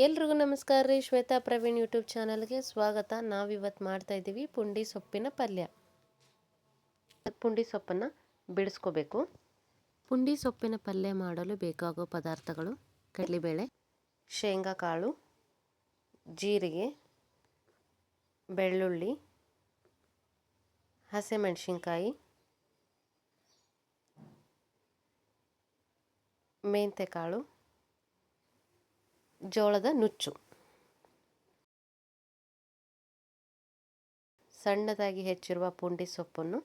ಎಲ್ರಿಗೂ ನಮಸ್ಕಾರ ರೀ. ಶ್ವೇತಾ ಪ್ರವೀಣ್ ಯೂಟ್ಯೂಬ್ ಚಾನಲ್ಗೆ ಸ್ವಾಗತ. ನಾವಿವತ್ತು ಮಾಡ್ತಾ ಇದ್ದೀವಿ ಪುಂಡಿ ಸೊಪ್ಪಿನ ಪಲ್ಯ. ಪುಂಡಿ ಸೊಪ್ಪನ್ನು ಬಿಡಿಸ್ಕೋಬೇಕು. ಪುಂಡಿ ಸೊಪ್ಪಿನ ಪಲ್ಯ ಮಾಡಲು ಬೇಕಾಗೋ ಪದಾರ್ಥಗಳು: ಕಡಲೆಬೇಳೆ, ಶೇಂಗಾ ಕಾಳು, ಜೀರಿಗೆ, ಬೆಳ್ಳುಳ್ಳಿ, ಹಸಿಮೆಣಸಿನ್ಕಾಯಿ, ಮೆಂತ್ಯಕಾಳು, ಜೋಳದ ನುಚ್ಚು. ಸಣ್ಣದಾಗಿ ಹೆಚ್ಚಿರುವ ಪುಂಡಿ ಸೊಪ್ಪನ್ನು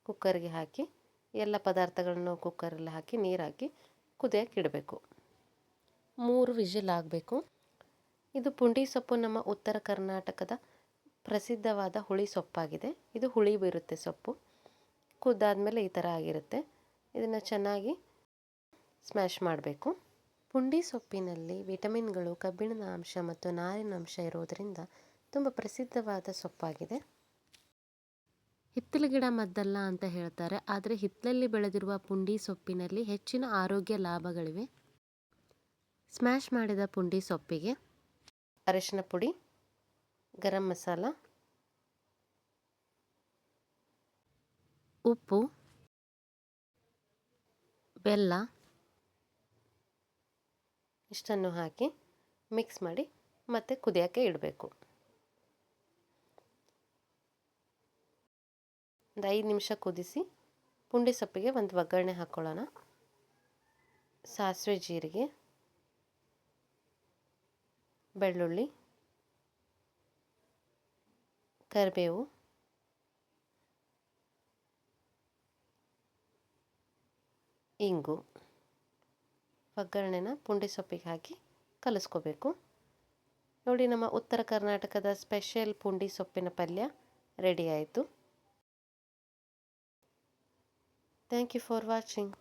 ಕುಕ್ಕರ್ಗೆ ಹಾಕಿ ಎಲ್ಲ ಪದಾರ್ಥಗಳನ್ನು ಕುಕ್ಕರಲ್ಲಿ ಹಾಕಿ ನೀರು ಹಾಕಿ ಕುದಿಯಕ್ಕೆ ಇಡಬೇಕು. 3 ವಿಜಿಲ್ ಆಗಬೇಕು. ಇದು ಪುಂಡಿ ಸೊಪ್ಪು ನಮ್ಮ ಉತ್ತರ ಕರ್ನಾಟಕದ ಪ್ರಸಿದ್ಧವಾದ ಹುಳಿ ಸೊಪ್ಪಾಗಿದೆ. ಇದು ಹುಳಿ ಬರುತ್ತೆ ಸೊಪ್ಪು. ಕುದ್ದಾದ್ಮೇಲೆ ಈ ಥರ ಆಗಿರುತ್ತೆ. ಇದನ್ನು ಚೆನ್ನಾಗಿ ಸ್ಮ್ಯಾಶ್ ಮಾಡಬೇಕು. ಪುಂಡಿ ಸೊಪ್ಪಿನಲ್ಲಿ ವಿಟಮಿನ್ಗಳು, ಕಬ್ಬಿಣದ ಅಂಶ ಮತ್ತು ನಾರಿನ ಅಂಶ ಇರೋದರಿಂದ ತುಂಬ ಪ್ರಸಿದ್ಧವಾದ ಸೊಪ್ಪಾಗಿದೆ. ಹಿತ್ತಲ ಗಿಡ ಮದ್ದಲ್ಲ ಅಂತ ಹೇಳ್ತಾರೆ, ಆದರೆ ಹಿತ್ತಲಲ್ಲಿ ಬೆಳೆದಿರುವ ಪುಂಡಿ ಸೊಪ್ಪಿನಲ್ಲಿ ಹೆಚ್ಚಿನ ಆರೋಗ್ಯ ಲಾಭಗಳಿವೆ. ಸ್ಮ್ಯಾಶ್ ಮಾಡಿದ ಪುಂಡಿ ಸೊಪ್ಪಿಗೆ ಅರಿಶಿನ ಪುಡಿ, ಗರಂ ಮಸಾಲ, ಉಪ್ಪು, ಬೆಲ್ಲ ಇಷ್ಟನ್ನು ಹಾಕಿ ಮಿಕ್ಸ್ ಮಾಡಿ ಮತ್ತೆ ಕುದಿಯೋಕ್ಕೆ ಇಡಬೇಕು. ಒಂದು 5 ನಿಮಿಷ ಕುದಿಸಿ ಪುಂಡಿ ಸೊಪ್ಪಿಗೆ ಒಂದು ಒಗ್ಗರಣೆ ಹಾಕ್ಕೊಳ್ಳೋಣ. ಸಾಸಿವೆ, ಜೀರಿಗೆ, ಬೆಳ್ಳುಳ್ಳಿ, ಕರಿಬೇವು, ಇಂಗು. ಒಗ್ಗರಣೆನ ಪುಂಡಿ ಸೊಪ್ಪಿಗೆ ಹಾಕಿ ಕಲಿಸ್ಕೋಬೇಕು. ನೋಡಿ, ನಮ್ಮ ಉತ್ತರ ಕರ್ನಾಟಕದ ಸ್ಪೆಷಲ್ ಪುಂಡಿ ಸೊಪ್ಪಿನ ಪಲ್ಯ ರೆಡಿ ಆಯಿತು. Thank you for watching.